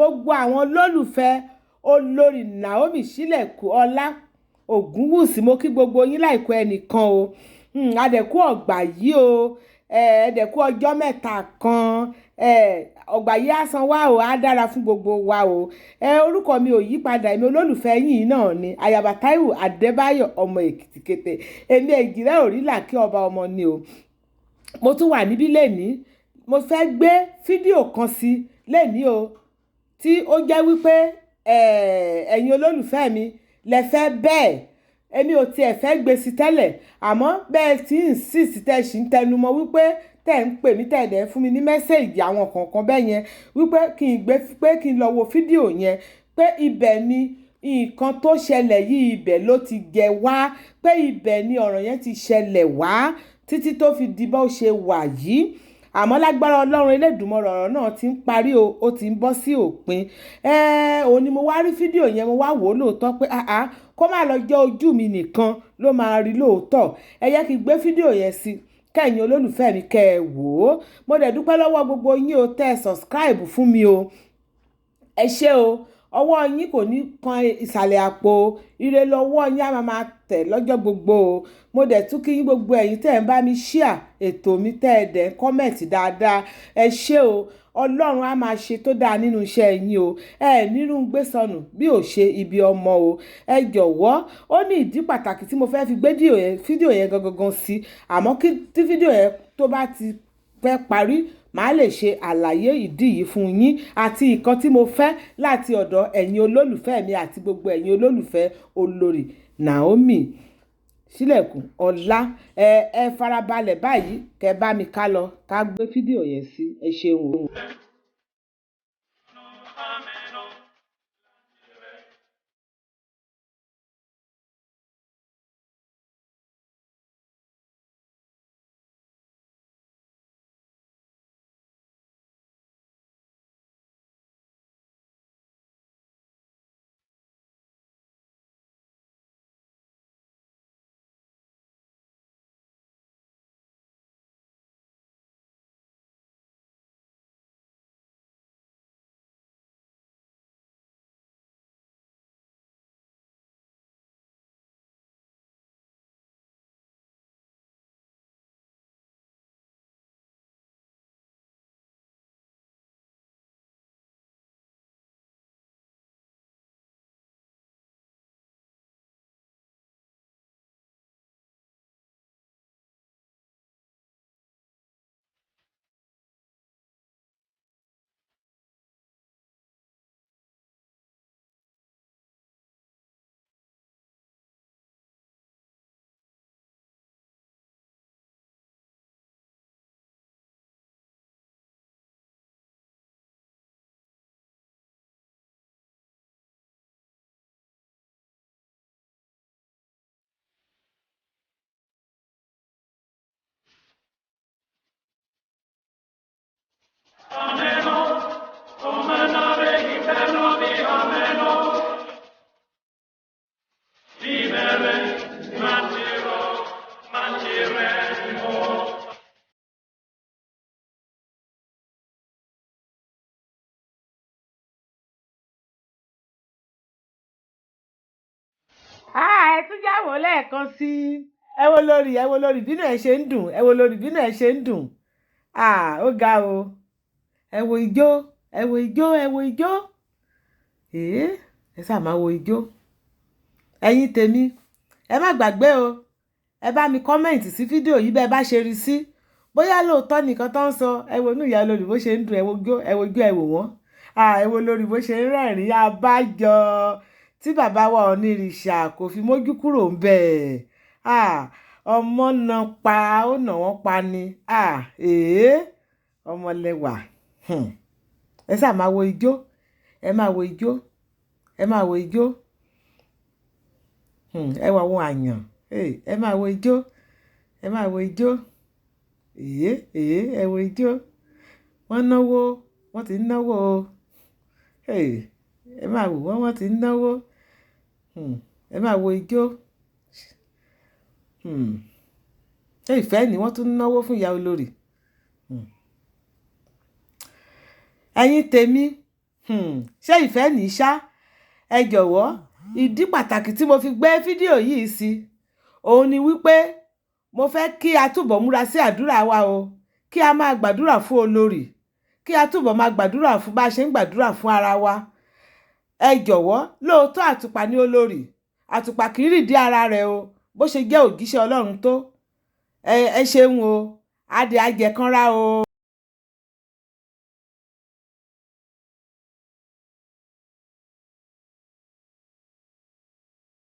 gbogbo àwọn olólùfẹ́ olórí Naomi sílẹ̀kùn ọlá Ògúnwùsì, mo kí gbogbo yín láìkó ẹnìkan o. Adẹ̀kú ọ̀gbà yìí o, ẹ̀ẹ́dẹ̀kú ọjọ́ mẹ́ta kan, ọ̀gbà yìí á san wá o, á dára fún gbogbo wa o. Orúkọ mi ò yí padà, èmi olólùfẹ́ yín náà ni Ayaba Táíwò Adébáyọ̀ ọmọ Èkìtì kété, èmi èjìrẹ́ òrìlà kí ọba ọmọ ni o. Mo tún wà níbí lẹ́ni, mo fẹ́ gbé fídíò kan sí lẹ́ni o, tí ó jẹ́ wípé ẹ̀yin olólùfẹ́ mi lẹ fẹ́ bẹ́ẹ̀. Èmi ò tiẹ̀ fẹ́ gbé sí tẹ́lẹ̀, àmọ́ bẹ́ẹ̀ tí ń sì sí tẹ́ ṣì ń tẹnumọ́ wípé tẹ́ ń pè mí tẹ̀dẹ̀ fún mi ní mẹ́sẹ̀gì àwọn kọ̀ọ̀kan bẹ́ẹ̀ yẹn wípé kí n lọ wo fídíò yẹn, pé ibẹ̀ ni nǹkan tó ṣẹlẹ̀ yìí, ibẹ̀ ló ti jẹ wá, pé ibẹ̀ ni ọ̀rọ̀ yẹn ti ṣẹlẹ̀ wá títí tó fi di bó ṣe wà yìí. Àmọ́ lágbára Ọlọ́run Elédùmarè ọ̀rọ̀ náà ti ń parí o, ó ti ń bọ́ sí òpin. Òun ni mo wá rí fídíò yẹn, mo wá wò ó lóòótọ́ pé kó má lọ jẹ́ ojú mi nìkan ló máa rí lóòótọ́. Ẹ jẹ́ kí n gbé fídíò yẹn sí kẹ́yìn olólùfẹ́ mi kẹ́ ẹ wò ó. Mo dẹ̀ dúpẹ́ lọ́wọ́ gbogbo yín o tẹ́ ẹ subscribe fún mi o. Ẹ ṣé o, ọwọ́ yín kò ní kan ìsàlẹ̀ àpò, ire lọ́wọ́ yín á máa tẹ̀ lọ́jọ́ gbogbo o. Mo dẹ̀ tún kí yín gbogbo ẹ̀yin tẹ́ ẹ̀ ń bá mi share ètò mi, tẹ́ ẹ dẹ̀ ń comment dáadáa. Ẹ ṣé o, Ọlọ́run á máa ṣe tó dáa nínú iṣẹ́ yín o. Nínú gbé sọnù bí ò ṣe ibi ọmọ o. Ẹ jọ̀wọ́, ó ní ìdí pàtàkì tí mo fẹ́ fi gbé fídíò yẹn gangan sí, àmọ́ tí fídíò yẹn tó bá ti fẹ́ parí, màá lè ṣe àlàyé ìdí yìí fún yín àti nǹkan tí mo fẹ́ láti ọ̀dọ̀ ẹ̀yin olólùfẹ́ mi àti gbogbo ẹ̀yin olólùfẹ́ olórí Naomi sílẹ̀kùn ọlá. Ẹ farabalẹ̀ báyìí kẹ́ bá mi ká lọ ká gbé fídíò yẹn sí. Ẹ ṣeun o. Ẹ tún jáwọ́ lẹ́ẹ̀kan sí ẹ wo lórí bínú ẹ ṣe ń dùn, ẹ wo lórí bínú ẹ ṣe ń dùn. Ó ga o, ẹ wo ijó, ẹ wo ijó, ẹ wo ijó. Ẹ sáà máa wo ijó. Ẹ̀yin tèmi, ẹ má gbàgbé o, ẹ bá mi comment sí fídíò yìí bẹ́ẹ̀ bá ṣe rí sí. Bóyá lóòótọ́ nìkan tó ń sọ, ẹ wo inú ìyá olórí bó ṣe ń dùn, ẹ wo ijó, ẹ wo ijó, ẹ wò wọ́n. Ẹ wo lórí bó ṣe ń rẹ́rìn-ín, abájọ tí bàbá wa onírìṣà kò fi mójú kúrò ń bẹ̀. Ọmọ náà pa, ó nà wọ́n pa ni. Ọmọ lẹ́wà. Ẹ sáà máa wo ijó, ẹ máa wo ijó, ẹ máa wo ijó. Ẹ wá wọn àyàn, ẹ máa wo ijó, ẹ máa wo ijó. Ẹ wo ijó. Wọ́n náwó, wọ́n ti ń náwó o. Ẹ máa wò wọ́n ti ń náwó. Ẹ máa wo ijó. Ìfẹ́ ni wọ́n tún ń náwó fún ìyá olórí. Ẹ̀yin tèmi, ṣé ìfẹ́ ní ṣá? Ẹ jọ̀wọ́, ìdí pàtàkì tí mo fi gbé fídíò yìí sí òun ni wípé mo fẹ́ kí a túbọ̀ múra sí àdúrà wa o, kí a máa gbàdúrà fún olórí, kí a túbọ̀ máa gbàdúrà fún bá a ṣe ń gbàdúrà fún ara wa. Ẹ jọ̀wọ́, lóòótọ́ àtùpà ní olórí, àtùpà kì í rìndí ara rẹ̀ o, bó ṣe jẹ́ òjíṣẹ́ Ọlọ́run tó. Ẹ ṣeun o, adé ajẹkanra o.